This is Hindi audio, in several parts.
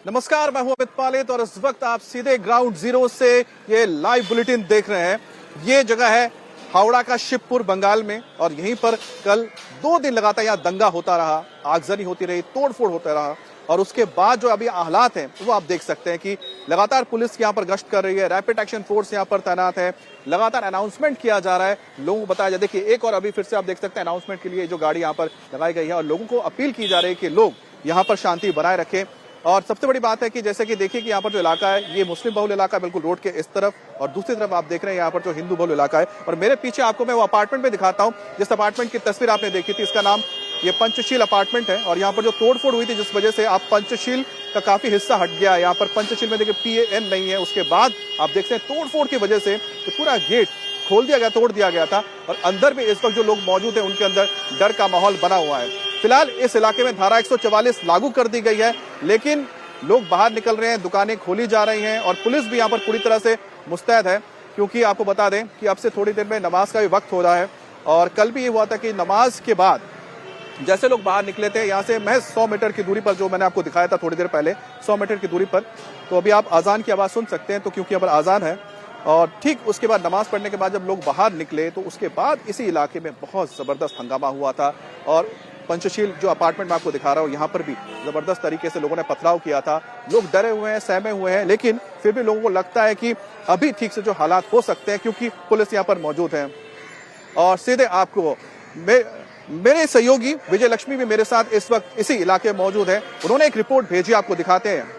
नमस्कार, मैं हूं अमित पालेत और इस वक्त आप सीधे ग्राउंड जीरो से ये लाइव बुलेटिन देख रहे हैं। ये जगह है हावड़ा का शिवपुर बंगाल में और यहीं पर कल 2 दिन लगातार यहाँ दंगा होता रहा, आगजनी होती रही, तोड़फोड़ होता रहा और उसके बाद जो अभी हालात हैं वो आप देख सकते हैं कि लगातार पुलिस यहाँ पर गश्त कर रही है, रैपिड एक्शन फोर्स यहाँ पर तैनात है, लगातार अनाउंसमेंट किया जा रहा है, लोगों को बताया जाए। देखिए एक और अभी फिर से आप देख सकते हैं अनाउंसमेंट के लिए जो गाड़ी यहाँ पर लगाई गई है और लोगों को अपील की जा रही है कि लोग यहाँ पर शांति बनाए रखें। और सबसे बड़ी बात है कि जैसे कि देखिए कि यहाँ पर जो इलाका है ये मुस्लिम बहुल इलाका है, बिल्कुल रोड के इस तरफ, और दूसरी तरफ आप देख रहे हैं यहाँ पर जो हिंदू बहुल इलाका है। और मेरे पीछे आपको मैं वो अपार्टमेंट में दिखाता हूँ जिस अपार्टमेंट की तस्वीर आपने देखी थी, इसका नाम ये पंचशील अपार्टमेंट है। और यहाँ पर जो तोड़फोड़ हुई थी जिस वजह से आप पंचशील का काफी हिस्सा हट गया, यहाँ पर पंचशील में देखिए PAN नहीं है, उसके बाद आप देखते हैं तोड़फोड़ की वजह से पूरा गेट खोल दिया गया, तोड़ दिया गया था और अंदर भी इस वक्त जो लोग मौजूद हैं उनके अंदर डर का माहौल बना हुआ है। फिलहाल इस इलाके में धारा 144 लागू कर दी गई है, लेकिन लोग बाहर निकल रहे हैं, दुकानें खोली जा रही हैं और पुलिस भी यहाँ पर पूरी तरह से मुस्तैद है, क्योंकि आपको बता दें कि अब से थोड़ी देर में नमाज का भी वक्त हो रहा है। और कल भी ये हुआ था कि नमाज के बाद जैसे लोग बाहर निकले थे यहाँ से महज 100 मीटर की दूरी पर, जो मैंने आपको दिखाया था थोड़ी देर पहले, 100 मीटर की दूरी पर, तो अभी आप अजान की आवाज़ सुन सकते हैं। तो क्योंकि अब अजान है और ठीक उसके बाद नमाज पढ़ने के बाद जब लोग बाहर निकले तो उसके बाद इसी इलाके में बहुत ज़बरदस्त हंगामा हुआ था। और पंचशील जो अपार्टमेंट मैं आपको दिखा रहा हूँ यहाँ पर भी जबरदस्त तरीके से लोगों ने पथराव किया था। लोग डरे हुए हैं, सहमे हुए हैं, लेकिन फिर भी लोगों को लगता है कि अभी ठीक से जो हालात हो सकते हैं क्योंकि पुलिस यहाँ पर मौजूद है। और सीधे आपको मेरे सहयोगी विजय लक्ष्मी भी मेरे साथ इस वक्त इसी इलाके में मौजूद है, उन्होंने एक रिपोर्ट भेजी, आपको दिखाते हैं।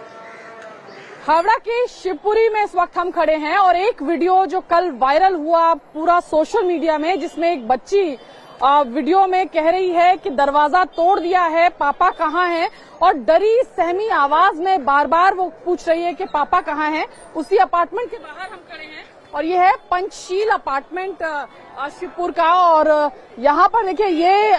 हावड़ा के शिवपुरी में इस वक्त हम खड़े हैं और एक वीडियो जो कल वायरल हुआ पूरा सोशल मीडिया में, जिसमें एक बच्ची वीडियो में कह रही है कि दरवाजा तोड़ दिया है, पापा कहाँ हैं, और डरी सहमी आवाज में बार बार वो पूछ रही है कि पापा कहाँ हैं। उसी अपार्टमेंट के बाहर हम खड़े हैं और ये है पंचशील अपार्टमेंट शिवपुर का। और यहाँ पर देखिए ये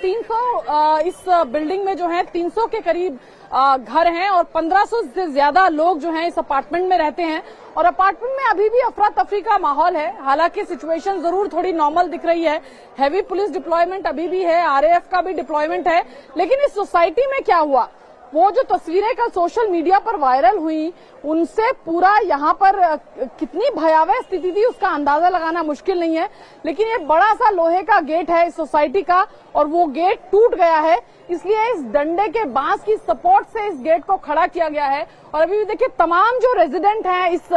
300 इस बिल्डिंग में जो है 300 के करीब घर हैं और 1500 से ज्यादा लोग जो हैं इस अपार्टमेंट में रहते हैं। और अपार्टमेंट में अभी भी अफरा तफरी का माहौल है, हालांकि सिचुएशन जरूर थोड़ी नॉर्मल दिख रही है, हैवी पुलिस डिप्लॉयमेंट अभी भी है, RAF का भी डिप्लॉयमेंट है। लेकिन इस सोसाइटी में क्या हुआ, वो जो तस्वीरें कल सोशल मीडिया पर वायरल हुई उनसे पूरा यहाँ पर कितनी भयावह स्थिति थी उसका अंदाजा लगाना मुश्किल नहीं है। लेकिन ये बड़ा सा लोहे का गेट है इस सोसाइटी का और वो गेट टूट गया है, इसलिए इस डंडे के बांस की सपोर्ट से इस गेट को खड़ा किया गया है। और अभी भी देखिए तमाम जो रेजिडेंट हैं इस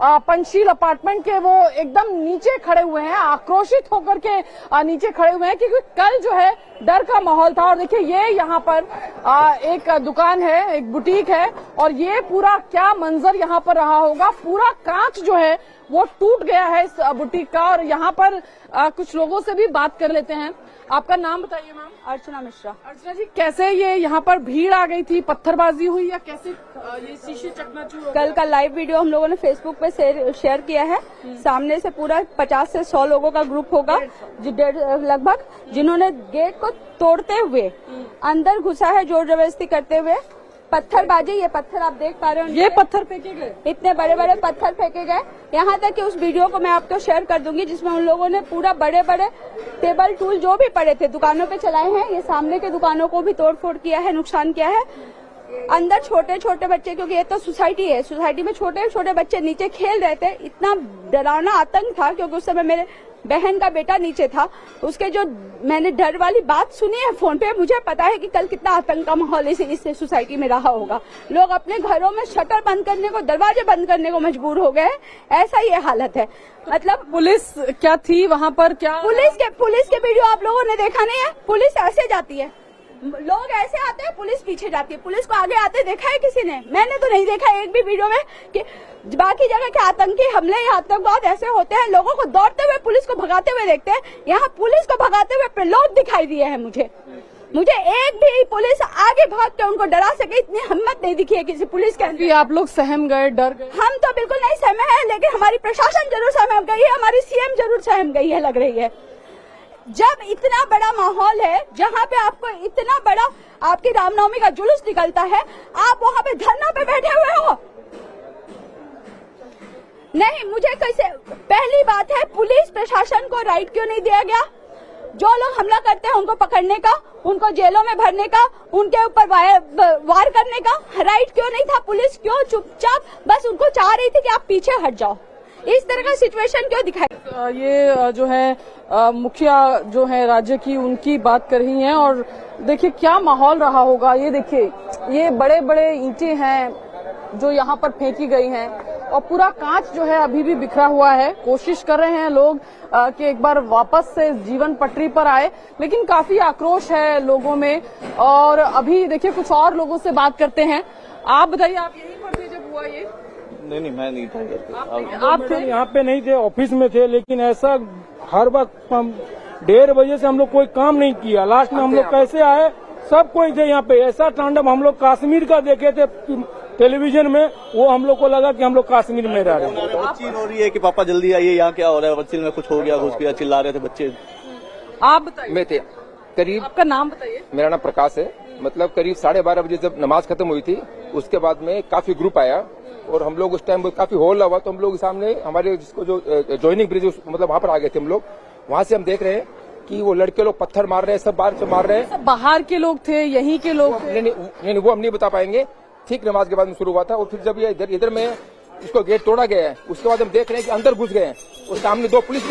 पंचशील अपार्टमेंट के वो एकदम नीचे खड़े हुए हैं, आक्रोशित होकर के नीचे खड़े हुए हैं, क्योंकि कल जो है डर का माहौल था। और देखिए ये यहाँ पर एक दुकान है, एक बुटीक है और ये पूरा क्या मंजर यहाँ पर रहा होगा, पूरा कांच जो है वो टूट गया है इस बुटीक का। और यहाँ पर कुछ लोगों से भी बात कर लेते हैं। आपका नाम बताइए मैम। अर्चना मिश्रा। अर्चना जी, कैसे ये यहाँ पर भीड़ आ गई थी, पत्थरबाजी हुई या कैसे ये शीशे चकनाचूर? कल का लाइव वीडियो हम लोगों ने फेसबुक पे शेयर किया है। सामने से पूरा 50 से 100 लोगों का ग्रुप होगा लगभग, जिन्होंने गेट को तोड़ते हुए अंदर घुसा है, जोर जबरदस्ती करते हुए पत्थरबाजी। ये पत्थर आप देख पा रहे हो, ये पत्थर फेंके गए, इतने बड़े बड़े पत्थर फेंके गए। यहाँ तक कि उस वीडियो को मैं आपको शेयर कर दूंगी जिसमें उन लोगों ने पूरा बड़े बड़े टेबल टूल जो भी पड़े थे दुकानों पे चलाए हैं। ये सामने के दुकानों को भी तोड़फोड़ किया है, नुकसान किया है। अंदर छोटे छोटे बच्चे, क्योंकि ये तो सोसाइटी है, सोसाइटी में छोटे छोटे बच्चे नीचे खेल रहे थे। इतना डरावना आतंक था क्योंकि उस समय मेरे बहन का बेटा नीचे था। उसके जो मैंने डर वाली बात सुनी है फोन पे, मुझे पता है कि कल कितना आतंक का माहौल इस सोसाइटी में रहा होगा। लोग अपने घरों में शटर बंद करने को, दरवाजे बंद करने को मजबूर हो गए। ऐसा ये हालत है। मतलब पुलिस क्या थी वहाँ पर? क्या पुलिस के वीडियो आप लोगों ने देखा नहीं है? पुलिस ऐसे जाती है, लोग ऐसे आते हैं, पुलिस पीछे जाती है। पुलिस को आगे आते देखा है किसी ने? मैंने तो नहीं देखा एक भी वीडियो में। कि बाकी जगह के आतंकी हमले या आतंकवाद ऐसे होते हैं, लोगों को दौड़ते हुए पुलिस को भगाते हुए देखते हैं। यहाँ पुलिस को भगाते हुए प्रलोभ दिखाई दिए हैं मुझे एक भी पुलिस आगे भाग के उनको डरा सके इतनी हिम्मत नहीं दिखी है किसी पुलिस के अंदर। आप लोग सहम गए, डर गए? हम तो बिल्कुल नहीं सहमे हैं, लेकिन हमारी प्रशासन जरूर सहम गई है, हमारी CM जरूर सहम गई है लग रही है। जब इतना बड़ा माहौल है, जहाँ पे आपको इतना बड़ा आपकी रामनवमी का जुलूस निकलता है, आप वहाँ पे धरना पे बैठे हुए हो। नहीं, मुझे कैसे, पहली बात है पुलिस प्रशासन को राइट क्यों नहीं दिया गया? जो लोग हमला करते हैं उनको पकड़ने का, उनको जेलों में भरने का, उनके ऊपर वार करने का राइट क्यों नहीं था? पुलिस क्यों चुपचाप बस उनको चाह रही थी कि आप पीछे हट जाओ? इस तरह का सिचुएशन क्यों दिखाई? ये जो है मुखिया जो है राज्य की, उनकी बात कर रही हैं और देखिए क्या माहौल रहा होगा। ये देखिए, ये बड़े बड़े ईंटें हैं जो यहाँ पर फेंकी गई हैं और पूरा कांच जो है अभी भी बिखरा हुआ है। कोशिश कर रहे हैं लोग कि एक बार वापस से जीवन पटरी पर आए, लेकिन काफी आक्रोश है लोगों में। और अभी देखिए कुछ और लोगों से बात करते हैं। आप बताइए, आप यहीं पर थे जब हुआ ये? नहीं, मैं नहीं था। आप थे? यहाँ पे नहीं थे, ऑफिस में थे, लेकिन ऐसा हर वक्त 1:30 बजे से हम लोग कोई काम नहीं किया। लास्ट में हम लोग कैसे आए, सब कोई थे यहाँ पे। ऐसा तांडव हम लोग कश्मीर का देखे थे टेलीविजन में, वो हम लोग को लगा कि हम लोग कश्मीर में रह रहे हैं। बच्ची रो रही है कि पापा जल्दी आइए, यहाँ क्या हो रहा है, बच्चे में कुछ हो गया, घुस गया, चिल्ला रहे थे बच्चे। आप बताइए। में थे करीब, आपका नाम बताइए। मेरा नाम प्रकाश है। मतलब करीब 12:30 बजे जब नमाज खत्म हुई थी, उसके बाद में काफी ग्रुप आया और हम लोग उस टाइम काफी हॉल हुआ, तो हम लोग सामने हमारे जिसको जो जॉइनिंग ब्रिज मतलब वहां पर आ गए थे हम लोग। वहां से हम देख रहे हैं कि वो लड़के लोग पत्थर मार रहे हैं, सब बाहर से मार रहे हैं। सब बाहर के लोग थे, यहीं के लोग थे? नहीं, वो हम नहीं बता पाएंगे। ठीक नमाज के बाद में शुरू हुआ था और फिर जब ये इधर में इसको गेट तोड़ा गया है, उसके बाद हम देख रहे हैं कि अंदर घुस गए हैं और सामने 2 पुलिस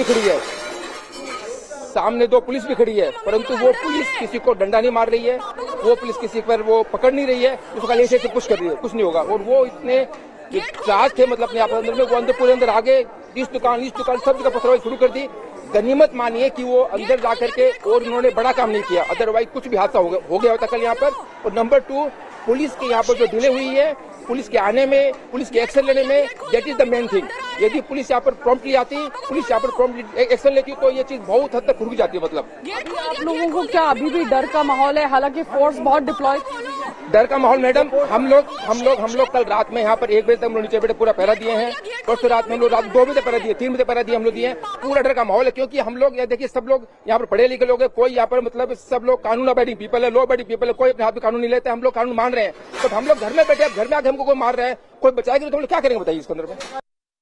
भी खड़ी है, परंतु वो पुलिस किसी को डंडा नहीं मार रही है, वो पुलिस किसी पर वो पकड़ नहीं रही है, उसको खाली ऐसे पुश कर रही है, कुछ नहीं होगा। और वो इतने चार्ज थे मतलब अपने आप अंदर में, वो अंदर पूरे अंदर आगे इस दुकान सब जगह पथराई शुरू कर दी। गनीमत मानिए कि वो अंदर जाकर के और उन्होंने बड़ा काम नहीं किया, अदरवाइज कुछ भी हादसा हो गया होता कल यहाँ पर। और नंबर 2, पुलिस के यहाँ पर जो डिले हुई है, पुलिस के आने में, पुलिस के एक्शन लेने में, that is the main thing. यदि पुलिस यहाँ पर प्रॉम्प्टली आती, पुलिस यहाँ पर प्रॉम्प्टली एक्शन लेती, तो ये चीज बहुत हद तक रुक जाती है। मतलब आप लोगों को क्या अभी भी डर का माहौल है? हालांकि फोर्स बहुत डिप्लॉय, डर का माहौल मैडम, हम लोग कल रात में यहाँ पर 1 बजे तक हम लोग नीचे बैठे पूरा पहरा दिए हैं। परसों रात में हम लोग रात 2 बजे पहरा दिए, 3 बजे पहरा दिए हम लोग दिए। पूरा डर का माहौल है, क्योंकि हम लोग ये देखिए, सब लोग यहाँ पर पढ़े लिखे लोग हैं, कोई यहाँ पर मतलब सब लोग कानून अबैडिंग पीपल है, लॉ अबैडिंग पीपल है, कोई अपने हाथ में कानून नहीं लेते। हम लोग कानून मान रहे हैं, तो हम लोग घर में बैठे, घर में आके हमको कोई मार रहा है, कोई बचाएगा तो हम लोग क्या करेंगे बताइए इसके अंदर में?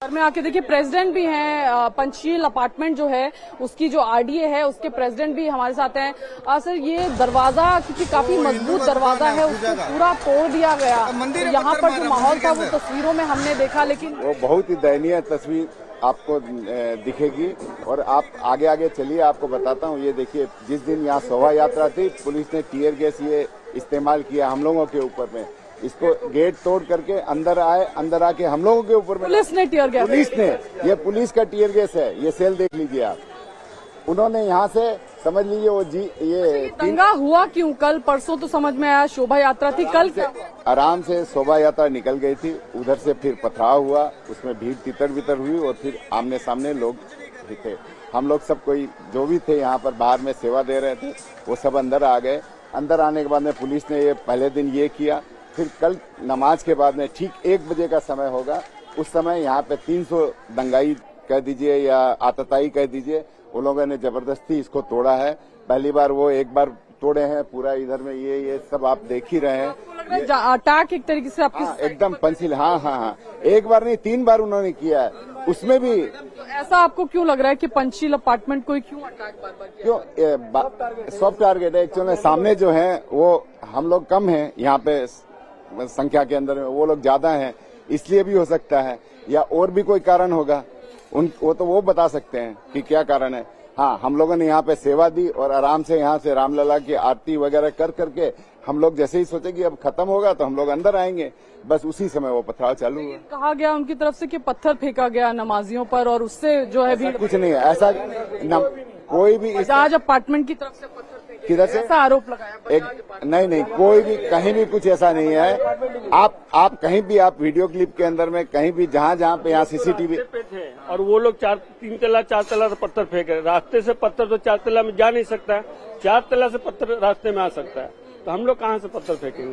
घर में आके देखिए प्रेसिडेंट भी हैं, पंचशील अपार्टमेंट जो है उसकी जो आरडीए है उसके प्रेसिडेंट भी हमारे साथ हैं। सर, ये दरवाजा क्योंकि काफी मजबूत दरवाजा है, उसको पूरा तोड़ दिया गया। तो यहाँ पर जो माहौल था वो तस्वीरों में हमने देखा, लेकिन वो बहुत ही दयनीय तस्वीर आपको दिखेगी। और आप आगे आगे चलिए, आपको बताता हूँ। ये देखिए, जिस दिन यहाँ शोभा यात्रा थी, पुलिस ने टीयर गैस ये इस्तेमाल किया हम लोगों के ऊपर में। इसको गेट तोड़ करके अंदर आए, अंदर आके हम लोगों के ऊपर में पुलिस ने टीयर गैस, ये पुलिस का टीयर गैस है। ये सेल देख लीजिए आप। उन्होंने यहाँ से समझ लीजिए वो ये दंगा हुआ क्यों? कल परसों तो समझ में आया शोभा यात्रा थी, कल आराम से शोभा यात्रा निकल गई थी, उधर से फिर पथराव हुआ, उसमें भीड़ तितर बितर हुई और फिर आमने सामने लोग भी थे। हम लोग सब कोई जो भी थे यहाँ पर बाहर में सेवा दे रहे थे, वो सब अंदर आ गए। अंदर आने के बाद में पुलिस ने ये पहले दिन ये किया, फिर कल नमाज के बाद में ठीक 1 बजे का समय होगा, उस समय यहाँ पे 300 दंगाई कह दीजिए या आतताई कह दीजिए, उन लोगों ने जबरदस्ती इसको तोड़ा है। पहली बार वो एक बार तोड़े हैं पूरा, इधर में ये सब आप देख ही रहे हैं। अटैक एक तरीके से आपकी एकदम पेंसिल, हाँ, एक बार नहीं 3 बार उन्होंने किया है। उसमें भी तो ऐसा आपको क्यों लग रहा है कि पंचशील अपार्टमेंट को क्यों अटैक बार-बार किया? क्यों सॉफ्ट टारगेट है एक्चुअली। सामने जो है वो हम लोग कम हैं यहाँ पे संख्या के अंदर में, वो लोग ज्यादा हैं, इसलिए भी हो सकता है, या और भी कोई कारण होगा। वो बता सकते हैं कि क्या कारण है। हाँ, हम लोगों ने यहाँ पे सेवा दी और आराम से यहाँ से रामलला की आरती वगैरह कर करके हम लोग जैसे ही सोचे कि अब खत्म होगा तो हम लोग अंदर आएंगे, बस उसी समय वो पथराव चालू हुआ। कहा गया उनकी तरफ से कि पत्थर फेंका गया नमाजियों पर और उससे जो है भीड़, कुछ नहीं है ऐसा, कोई भी बजाज अपार्टमेंट की तरफ से पत्थर किधर से ऐसा आरोप लगाया? नहीं, कोई भी कहीं भी कुछ ऐसा नहीं है। आप कहीं भी आप वीडियो क्लिप के अंदर में कहीं भी जहाँ पे यहाँ सीसीटीवी और वो लोग 3 तला 4 तला से पत्थर फेंक रहे। रास्ते से पत्थर तो 4 तला में जा नहीं सकता है, 4 तला से पत्थर रास्ते में आ सकता है, तो हम लोग कहाँ से पत्थर फेंकेंगे?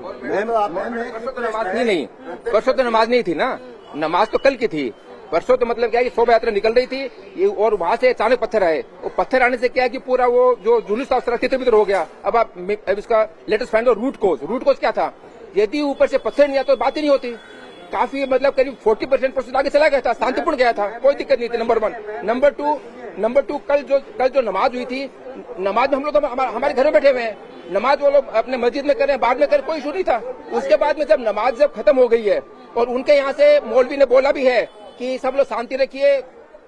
परसों तो नमाज नहीं थी ना, नमाज तो कल की थी। परसों तो मतलब क्या है कि शोभा यात्रा निकल रही थी ये, और वहां से अचानक पत्थर आए। वो पत्थर आने से क्या है कि पूरा वो जो जुलूस था तितर-बितर हो गया। अब आप इसका लेटेस्ट फाइंड रूट कोज क्या था? यदि ऊपर से पत्थर नहीं आता तो बात ही नहीं होती। काफी मतलब करीब 40% आगे चला गया था, शांतिपूर्ण गया था, कोई दिक्कत नहीं थी। नंबर 1। नंबर 2, नंबर 2, कल जो नमाज हुई थी, नमाज में हम लोग तो हमारे घर में बैठे हुए हैं, नमाज वो लोग अपने मस्जिद में कर रहे हैं, बाद में कर, कोई इशू नहीं था। उसके बाद में जब नमाज खत्म हो गई है और उनके यहाँ से मौलवी ने बोला भी है कि सब लोग शांति रखिए,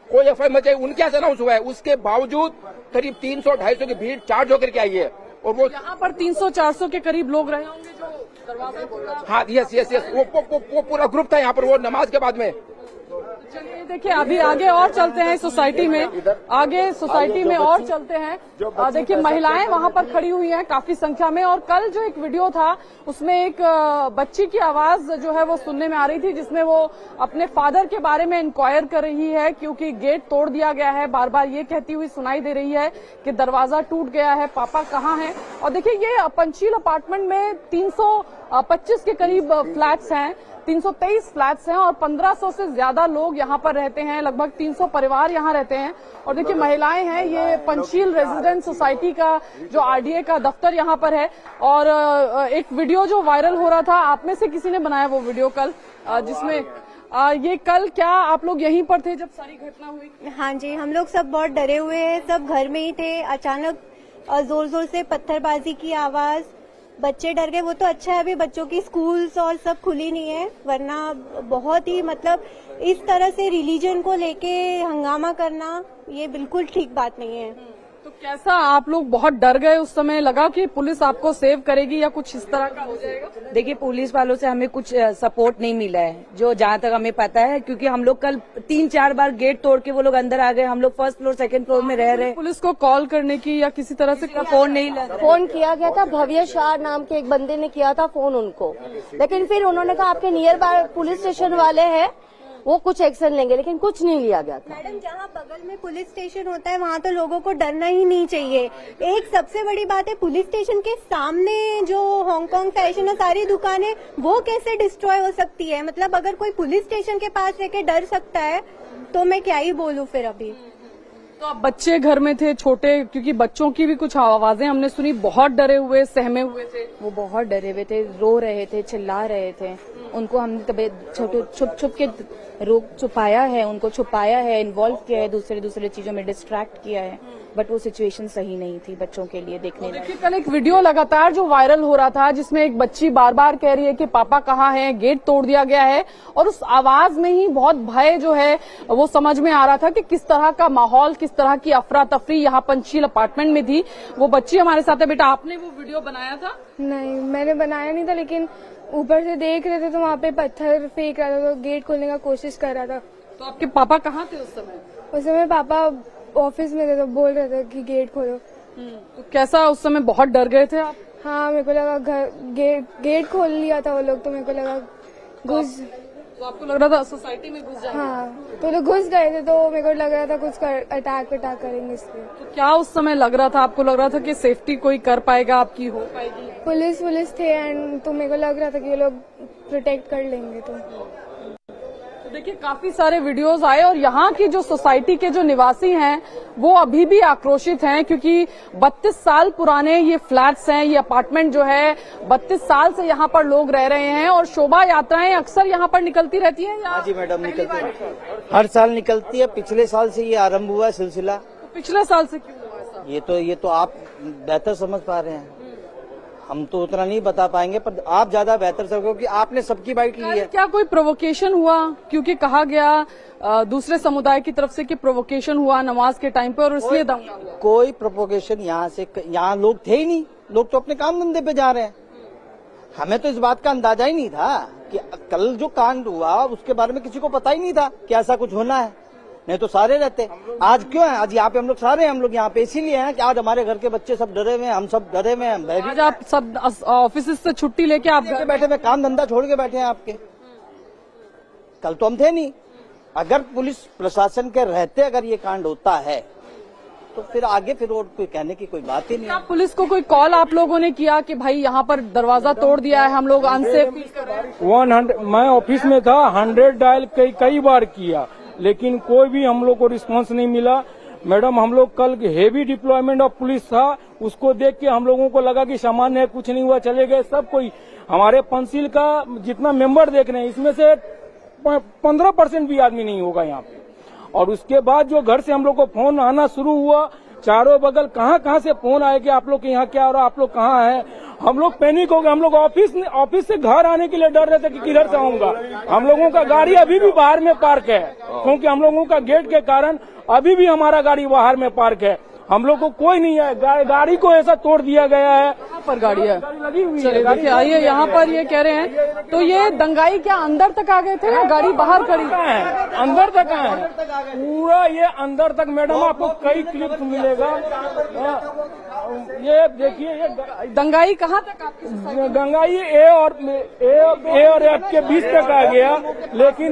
कोई एफआईआर मत जाए, उनके यहाँ से अनाउंस हुआ है। उसके बावजूद करीब 300-250 की भीड़ चार्ज होकर के आई है और वो यहाँ पर 300-400 के करीब लोग रहे होंगे जो दरवाजा खोला। हाँ, यस, वो पूरा ग्रुप था यहाँ पर वो नमाज के बाद में। चलिए देखिए, अभी आगे और चलते हैं सोसाइटी में, आगे सोसाइटी में और चलते हैं। देखिए महिलाएं वहां पर खड़ी हुई हैं काफी संख्या में, और कल जो एक वीडियो था उसमें एक बच्ची की आवाज जो है वो सुनने में आ रही थी, जिसमें वो अपने फादर के बारे में इंक्वायर कर रही है, क्योंकि गेट तोड़ दिया गया है। बार बार ये कहती हुई सुनाई दे रही है कि दरवाजा टूट गया है, पापा कहाँ हैं। और देखिए ये पंचशील अपार्टमेंट में 325 के करीब फ्लैट्स हैं, 323 फ्लैट्स हैं और 1500 से ज्यादा लोग यहाँ पर रहते हैं, लगभग 300 परिवार यहाँ रहते हैं। और देखिए महिलाएं हैं, ये पंचशील रेजिडेंट सोसाइटी का जो आरडीए का दफ्तर यहाँ पर है। और एक वीडियो जो वायरल हो रहा था, आप में से किसी ने बनाया वो वीडियो कल, जिसमें ये कल क्या आप लोग यहीं पर थे जब सारी घटना हुई? हाँ जी, हम लोग सब बहुत डरे हुए हैं, सब घर में ही थे। अचानक जोर जोर से पत्थरबाजी की आवाज, बच्चे डर गए। वो तो अच्छा है अभी बच्चों की स्कूल्स और सब खुली नहीं है, वरना बहुत ही मतलब इस तरह से रिलीजन को लेके हंगामा करना ये बिल्कुल ठीक बात नहीं है। तो कैसा, आप लोग बहुत डर गए उस समय? लगा कि पुलिस आपको सेव करेगी या कुछ इस तरह का हो जाएगा? देखिए पुलिस वालों से हमें कुछ सपोर्ट नहीं मिला है, जो जहाँ तक हमें पता है, क्योंकि हम लोग कल 3-4 बार गेट तोड़ के वो लोग अंदर आ गए। हम लोग फर्स्ट फ्लोर सेकंड फ्लोर में रह रहे। पुलिस को कॉल करने की या किसी तरह से फोन नहीं लगा। फोन किया गया था, भव्य शाह नाम के एक बंदे ने किया था फोन उनको, लेकिन फिर उन्होंने कहा आपके नियर बाय पुलिस स्टेशन वाले हैं, वो कुछ एक्शन लेंगे, लेकिन कुछ नहीं लिया गया था। मैडम जहाँ बगल में पुलिस स्टेशन होता है वहाँ तो लोगों को डरना ही नहीं चाहिए। एक सबसे बड़ी बात है, पुलिस स्टेशन के सामने जो हांगकांग फैशन है सारी दुकानें, वो कैसे डिस्ट्रॉय हो सकती है? मतलब अगर कोई पुलिस स्टेशन के पास रह के डर सकता है तो मैं क्या ही बोलूँ फिर अभी। तो अब बच्चे घर में थे छोटे, क्योंकि बच्चों की भी कुछ आवाजें हमने सुनी, बहुत डरे हुए सहमे हुए थे। वो बहुत डरे हुए थे, रो रहे थे, चिल्ला रहे थे। उनको हमने तबीयत छुप के छुपाया है, उनको छुपाया है, इन्वॉल्व किया है, दूसरे चीजों में डिस्ट्रैक्ट किया है, बट वो सिचुएशन सही नहीं थी बच्चों के लिए देखने में। देखिए कल एक वीडियो लगातार जो वायरल हो रहा था, जिसमें एक बच्ची बार बार कह रही है कि पापा कहाँ हैं, गेट तोड़ दिया गया है, और उस आवाज में ही बहुत भय जो है वो समझ में आ रहा था कि किस तरह का माहौल, किस तरह की अफरा तफरी यहाँ पंचशील अपार्टमेंट में थी। वो बच्ची हमारे साथ है। बेटा आपने वो वीडियो बनाया था? नहीं, मैंने बनाया नहीं था, लेकिन ऊपर से देख रहे थे तो वहाँ पे पत्थर फेंक रहा था, तो गेट खोलने का कोशिश कर रहा था। तो आपके पापा कहाँ थे उस समय? उस समय पापा ऑफिस में थे, तो बोल रहे थे कि गेट खोलो। तो कैसा, उस समय बहुत डर गए थे आप? हाँ, मेरे को लगा गेट खोल लिया था वो लोग, तो मेरे को लगा घुस। तो आपको लग रहा था सोसाइटी में घुस जाएंगे? हाँ, तो लोग घुस गए थे, तो मेरे को लग रहा था कुछ अटैक करेंगे इसलिए। तो क्या उस समय लग रहा था, आपको लग रहा था कि सेफ्टी कोई कर पाएगा, आपकी हो पाएगी? पुलिस थे एंड तो मेरे को लग रहा था कि ये लोग प्रोटेक्ट कर लेंगे। तो देखिए काफी सारे वीडियोस आए, और यहाँ की जो सोसाइटी के जो निवासी हैं वो अभी भी आक्रोशित हैं, क्योंकि 32 साल पुराने ये फ्लैट्स हैं, ये अपार्टमेंट जो है 32 साल से यहाँ पर लोग रह रहे हैं, और शोभा यात्राएं अक्सर यहाँ पर निकलती रहती हैं। हाँ जी मैडम, निकलती है, हर साल निकलती है। पिछले साल से ये आरंभ हुआ है सिलसिला। तो पिछले साल से क्यों हुआ ऐसा? ये तो आप बेहतर समझ पा रहे हैं, हम तो उतना नहीं बता पाएंगे, पर आप ज्यादा बेहतर समझो क्योंकि आपने सबकी बाइट ली है। क्या कोई प्रोवोकेशन हुआ? क्योंकि कहा गया दूसरे समुदाय की तरफ से कि प्रोवोकेशन हुआ नमाज के टाइम पे और इसलिए दंगा हुआ। कोई प्रोवोकेशन यहाँ लोग थे ही नहीं, लोग तो अपने काम धंधे पे जा रहे हैं। हमें तो इस बात का अंदाजा ही नहीं था कि कल जो कांड हुआ उसके बारे में किसी को पता ही नहीं था कि ऐसा कुछ होना है, नहीं तो सारे रहते। आज क्यों है, आज यहाँ पे हम लोग सारे, हम लोग यहाँ पे इसीलिए हैं कि आज हमारे घर के बच्चे सब डरे हुए हैं, हम सब डरे हुए हैं। आज आप सब ऑफिस से छुट्टी लेके आप घर बैठे हुए, काम धंधा छोड़ के बैठे हैं आपके। कल तो हम थे नहीं। अगर पुलिस प्रशासन के रहते अगर ये कांड होता है तो फिर आगे फिर और कोई कहने की कोई बात ही नहीं है। पुलिस को कोई कॉल आप लोगों ने किया कि भाई यहाँ पर दरवाजा तोड़ दिया है, हम लोग अनसेफ फील कर रहे हैं? 100, मैं ऑफिस में था, 100 डायल कई बार किया, लेकिन कोई भी हम लोग को रिस्पांस नहीं मिला। मैडम हम लोग कल हेवी डिप्लॉयमेंट ऑफ पुलिस था, उसको देख के हम लोगों को लगा कि सामान्य है, कुछ नहीं हुआ, चले गए सब कोई। हमारे पंचशील का जितना मेंबर देख रहे हैं इसमें से 15% भी आदमी नहीं होगा यहाँ पे। और उसके बाद जो घर से हम लोग को फोन आना शुरू हुआ, चारों बगल कहाँ से फोन आए कि आप लोग के यहाँ क्या हो रहा है, आप लोग कहाँ हैं। हम लोग पैनिक हो गए। हम लोग ऑफिस से घर आने के लिए डर रहे थे कि किधर से आऊंगा। हम लोगों का गाड़ी अभी भी बाहर में पार्क है, क्योंकि हम लोगों का गेट के कारण अभी भी हमारा गाड़ी बाहर में पार्क है। हम लोग को कोई नहीं है, गाड़ी को ऐसा तोड़ दिया गया है। यहाँ पर गाड़ी है, लगी हुई है। चलिए देखिए, आइए यहाँ पर ये कह रहे हैं। तो ये दंगाई क्या अंदर तक आ गए थे या गाड़ी बाहर खड़ी है? अंदर तक है पूरा, ये अंदर तक। मैडम आपको कई क्लिप मिलेगा। ये देखिए, ये दंगाई कहाँ तक आपकी दंगाई ए और एफ के बीच तक आ गया, लेकिन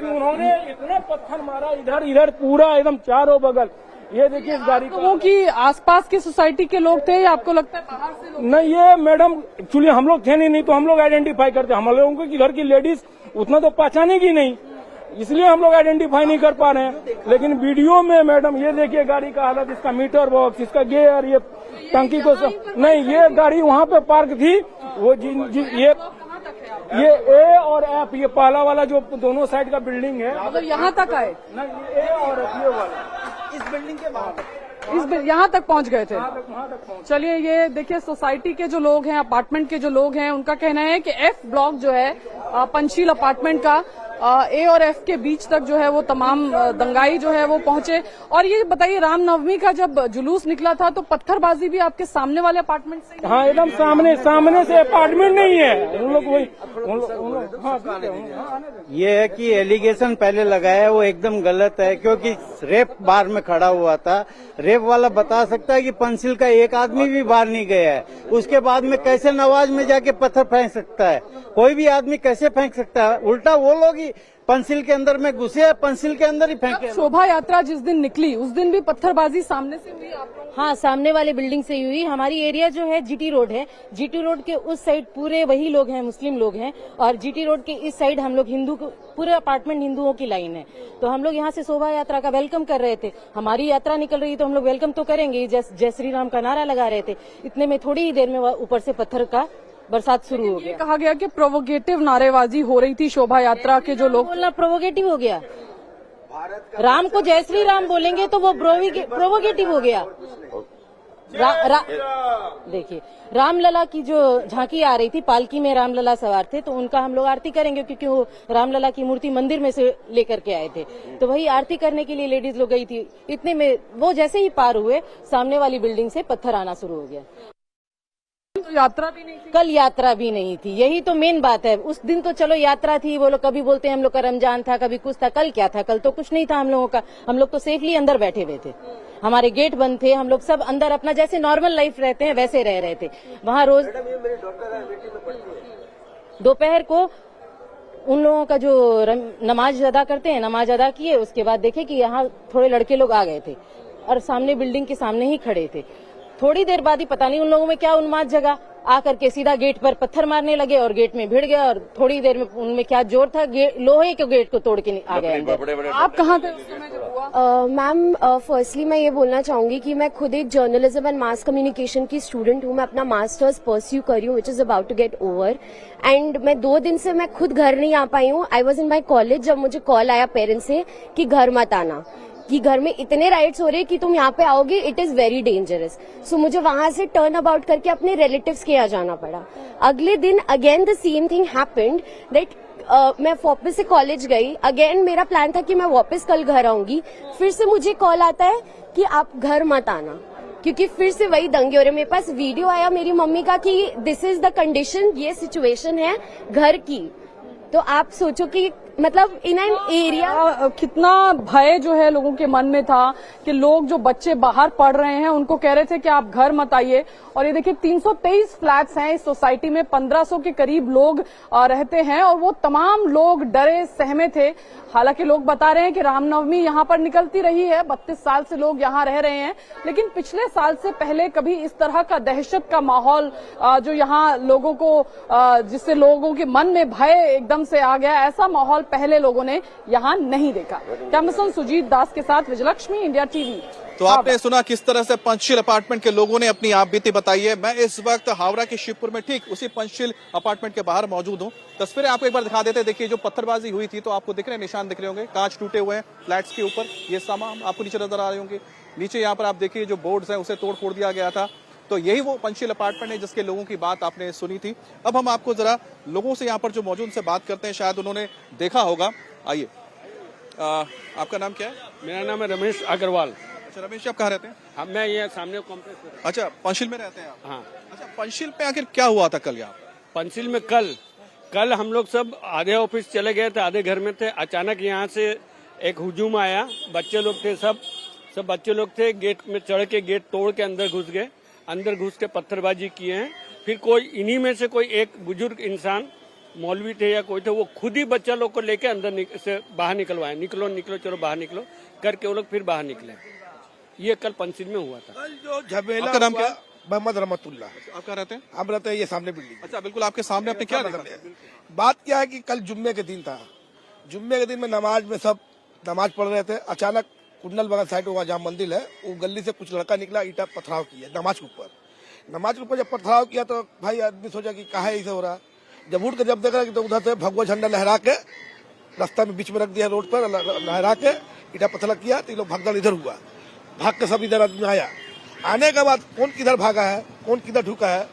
उन्होंने इतना पत्थर मारा इधर पूरा एकदम चारों बगल। ये देखिए इस गाड़ी लोगों की आसपास की सोसाइटी के लोग थे या आपको लगता है बाहर से लोग? नहीं, ये मैडम एक्चुअली हम लोग थे नहीं तो हम लोग आइडेंटिफाई करते। हम लोगों की घर की लेडीज उतना तो पहचानेगी नहीं, इसलिए हम लोग आइडेंटिफाई नहीं कर पा रहे हैं। लेकिन वीडियो में मैडम ये देखिए गाड़ी का हालत, इसका मीटर बॉक्स, इसका गियर, ये टंकी को नहीं, ये गाड़ी वहाँ पे पार्क थी। वो ये ए और एफ, ये पहला वाला जो दोनों साइड का बिल्डिंग है, मतलब यहाँ तक आए? नहीं, ए और एफ ये वाला इस बिल्डिंग के बाहर यहाँ तक पहुँच गए थे। चलिए ये देखिए, सोसाइटी के जो लोग हैं, अपार्टमेंट के जो लोग हैं, उनका कहना है कि एफ ब्लॉक जो है पंचशील अपार्टमेंट का ए और एफ के बीच तक जो है वो तमाम दंगाई जो है वो पहुंचे। और ये बताइए, रामनवमी का जब जुलूस निकला था तो पत्थरबाजी भी आपके सामने वाले अपार्टमेंट से? हाँ, एकदम सामने से अपार्टमेंट नहीं है। उन लोग वही ये है कि एलिगेशन पहले लगाया वो एकदम गलत है, क्योंकि रेप बार में खड़ा हुआ था। रेप वाला बता सकता है कि पंचशील का एक आदमी भी बाहर नहीं गया है। उसके बाद में कैसे नवाज में जाके पत्थर फेंक सकता है? कोई भी आदमी कैसे फेंक सकता है? उल्टा वो लोग ही पंचशील के अंदर में घुसे, पंचशील के अंदर ही फेंके। शोभा यात्रा जिस दिन निकली उस दिन भी पत्थरबाजी सामने से हुई आप लोग? हाँ, सामने वाले बिल्डिंग से हुई। हमारी एरिया जो है जीटी रोड है, जीटी रोड के उस साइड पूरे वही लोग हैं, मुस्लिम लोग हैं, और जीटी रोड के इस साइड हम लोग हिंदू, पूरे अपार्टमेंट हिंदुओं की लाइन है। तो हम लोग यहाँ से शोभा यात्रा का वेलकम कर रहे थे। हमारी यात्रा निकल रही तो हम लोग वेलकम तो करेंगे, जय श्री राम का नारा लगा रहे थे। इतने में थोड़ी ही देर में ऊपर से पत्थर का बरसात शुरू हो गया। कहा गया कि प्रोवोकेटिव नारेबाजी हो रही थी शोभा यात्रा के जो लोग। बोलना प्रोवोकेटिव हो गया? राम को जय श्री राम बोलेंगे तो वो प्रोवोकेटिव हो गया। देखिए, रामलला की जो झांकी आ रही थी, पालकी में रामलला सवार थे, तो उनका हम लोग आरती करेंगे, क्योंकि वो रामलला की मूर्ति मंदिर में से लेकर के आए थे। तो वही आरती करने के लिए लेडीज लोग गई थी। इतने में वो जैसे ही पार हुए, सामने वाली बिल्डिंग से पत्थर आना शुरू हो गया। तो यात्रा भी नहीं थी? कल यात्रा भी नहीं थी, यही तो मेन बात है। उस दिन तो चलो यात्रा थी, वो लोग कभी बोलते हैं हम लोग का रमजान था, कभी कुछ था। कल क्या था? कल तो कुछ नहीं था हम लोगों का। हम लोग तो सेफली अंदर बैठे हुए थे, हमारे गेट बंद थे, हम लोग सब अंदर अपना जैसे नॉर्मल लाइफ रहते हैं वैसे रह रहे थे। वहाँ रोज दोपहर को उन लोगों का जो नमाज अदा करते हैं, नमाज अदा किए, उसके बाद देखे कि यहाँ थोड़े लड़के लोग आ गए थे और सामने बिल्डिंग के सामने ही खड़े थे। थोड़ी देर बाद ही पता नहीं उन लोगों में क्या उन्माद जगा, आकर के सीधा गेट पर पत्थर मारने लगे और गेट में भिड़ गया। और थोड़ी देर में उनमें क्या जोर था, लोहे के गेट को तोड़ के आ गए अंदर। आप कहाँ थे उस समय जब हुआ? मैम, फर्स्टली मैं ये बोलना चाहूंगी कि मैं खुद एक जर्नलिज्म एंड मास कम्युनिकेशन की स्टूडेंट हूँ। मैं अपना मास्टर्स परस्यू कर रही हूँ, which is about to get over. And मैं 2 दिन से मैं खुद घर नहीं आ पाई हूँ। I was in my college जब मुझे कॉल आया पेरेंट्स से कि घर मत आना, कि घर में इतने राइट्स हो रहे हैं कि तुम यहाँ पे आओगे, इट इज वेरी डेंजरस। सो मुझे वहां से टर्न अबाउट करके अपने रिलेटिव्स के यहाँ जाना पड़ा। अगले दिन again the same thing happened that मैं वापस से कॉलेज गई। अगेन मेरा प्लान था कि मैं वापस कल घर आऊंगी, फिर से मुझे कॉल आता है कि आप घर मत आना, क्योंकि फिर से वही दंगे हो रहे। मेरे पास वीडियो आया मेरी मम्मी का कि दिस इज द कंडीशन, ये सिचुएशन है घर की। तो आप सोचो कि मतलब इन एन एरिया कितना भय जो है लोगों के मन में था कि लोग जो बच्चे बाहर पढ़ रहे हैं उनको कह रहे थे कि आप घर मत आइए। और ये देखिए 323 फ्लैट्स हैं इस सोसाइटी में, 1500 के करीब लोग रहते हैं और वो तमाम लोग डरे सहमे थे। हालांकि लोग बता रहे हैं कि रामनवमी यहाँ पर निकलती रही है, 32 साल से लोग यहाँ रह रहे हैं, लेकिन पिछले साल से पहले कभी इस तरह का दहशत का माहौल जो यहाँ लोगों को जिससे लोगों के मन में भय एकदम से आ गया, ऐसा माहौल पहले लोगों ने यहाँ नहीं देखा। कैमरा पर्सन सुजीत दास के साथ विजयलक्ष्मी, इंडिया टीवी। तो आपने सुना किस तरह से पंचशील अपार्टमेंट के लोगों ने अपनी आप बीती बताई है। मैं इस वक्त हावड़ा के शिवपुर में ठीक उसी पंचशील अपार्टमेंट के बाहर मौजूद हूं। तस्वीरें आपको एक बार दिखा देते हैं। देखिए जो पत्थरबाजी हुई थी तो आपको दिख रहे हैं, निशान दिख रहे होंगे, कांच टूटे हुए हैं फ्लैट्स के ऊपर, ये सामान आपको नीचे नजर आ रहे होंगे। नीचे यहाँ पर आप देखिए जो बोर्ड्स हैं उसे तोड़ फोड़ दिया गया था। तो यही वो पंचशील अपार्टमेंट है जिसके लोगों की बात आपने सुनी थी। अब हम आपको जरा लोगों से यहाँ पर जो मौजूद से बात करते हैं, शायद उन्होंने देखा होगा। आइए, आपका नाम क्या है? मेरा नाम है रमेश अग्रवाल। अच्छा रमेश जी, आप कहाँ रहते हैं? हम मैं ये सामने कॉम्प्लेक्स में। अच्छा, पंचशील में रहते हैं आप? हाँ। अच्छा, पंचशील पे आखिर क्या हुआ था कल यहाँ? पंचशील में कल हम लोग सब आधे ऑफिस चले गए थे, आधे घर में थे। अचानक यहाँ से एक हुजूम आया, बच्चे लोग थे, सब बच्चे लोग थे, गेट में चढ़ के गेट तोड़ के अंदर घुस गए। अंदर घुस के पत्थरबाजी किए हैं। फिर कोई इन्हीं में से कोई एक बुजुर्ग इंसान, मौलवी थे या कोई थे, वो खुद ही बच्चा लोग को लेके अंदर से बाहर निकलवाए। निकलो चलो बाहर निकलो करके वो लोग फिर बाहर निकले। ये कल पंचशील में हुआ था। जो झमेला, आपका नाम क्या? मोहम्मद रहमतुल्लाह। आप कहाँ रहते हैं? हम रहते हैं ये सामने बिल्डिंग। अच्छा, बिल्कुल आपके सामने। आपने क्या देखा? बात क्या है कि कल जुम्मे के दिन था। जुम्मे के दिन में नमाज में सब नमाज पढ़ रहे थे। अचानक कुंडल बगल साइड वहाँ जहाँ मंदिर है, वो गली से कुछ लड़का निकला, ईटा पथराव किया नमाज के ऊपर। नमाज के ऊपर जब पथराव किया तो भाई आदमी सोचा कि कहा है ऐसे हो रहा। जब उठ के जब देख रहा कि तो उधर से भगवा झंडा लहरा के रास्ता में बीच में रख दिया, रोड पर लहरा के ईटा पत्थर किया। तो ये लोग भगदड़ इधर हुआ, भाग के सब इधर आदमी आया। आने के बाद कौन किधर भागा है, कौन किधर ढुका है,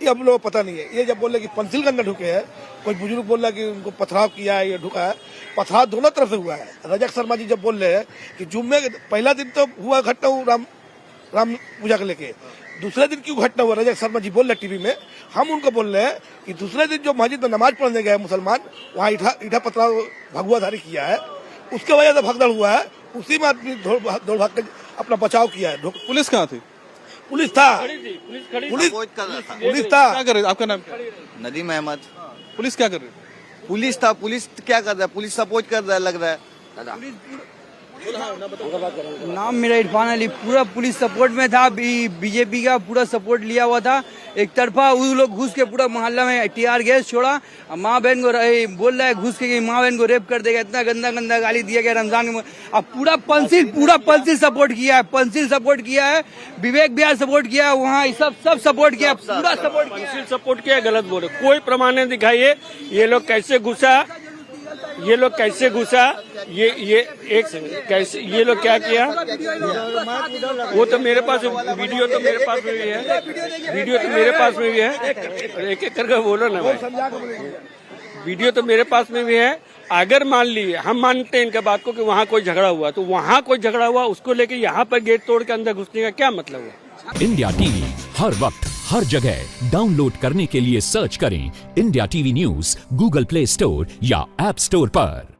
ये हम लोग को पता नहीं है। ये जब बोले कि पंचशील के अंदर ढुके हैं, कोई बुजुर्ग बोल रहा है कि उनको पथराव किया है, ये ढुका है। पथराव दोनों तरफ से हुआ है। रजक शर्मा जी जब बोल रहे हैं कि जुम्मे के पहला दिन तो हुआ घटना राम पूजा को लेके, दूसरे दिन क्यों घटना हुआ, रजक शर्मा जी बोल रहे टीवी में। हम उनको बोल रहे हैं कि दूसरे दिन जो मस्जिद में नमाज पढ़ने गए मुसलमान, वहाँ ईटा पथराव भगवाधारी किया है, उसके वजह से भगदड़ हुआ है। उसी में आदमी दौड़ भाग के अपना बचाव किया है। पुलिस कहाँ थी? पुलिस था, पुलिस था। क्या कर रहे? आपका नाम क्या? नदीम अहमद। पुलिस क्या कर रही? पुलिस था। पुलिस क्या कर रहा है? पुलिस सपोर्ट कर रहा है, लग रहा है। नाम मेरा इरफान अली। पूरा पुलिस सपोर्ट में था, बीजेपी का पूरा सपोर्ट लिया हुआ था। एक तरफा वो लोग घुस के पूरा मोहल्ला में टीआर गैस छोड़ा। माँ बहन को बोल रहा है घुस के कि माँ बहन को रेप कर देगा, इतना गंदा गाली दिया गया रमजान में। अब पूरा पंचशील सपोर्ट किया है, पंचशील सपोर्ट किया है, विवेक बिहार सपोर्ट किया है, वहाँ सब सपोर्ट किया, पूरा सपोर्ट किया। पंचशील सपोर्ट किया, गलत बोले। कोई प्रमाण नहीं दिखाइए। ये लोग कैसे घुसा, ये लोग कैसे घुसा, ये एक कैसे, ये लोग क्या किया, वो तो मेरे पास वीडियो तो मेरे पास में भी है, वीडियो तो मेरे पास में भी है। एक एक करके बोलो ना भाई, वीडियो तो मेरे पास में भी है। अगर मान लिए हम मानते हैं इनके बात को कि वहाँ कोई झगड़ा हुआ, तो वहाँ कोई झगड़ा हुआ, उसको लेके यहाँ पर गेट तोड़ के अंदर घुसने का क्या मतलब हुआ? इंडिया टीवी हर वक्त हर जगह डाउनलोड करने के लिए सर्च करें India TV news Google play store या ऐप स्टोर पर।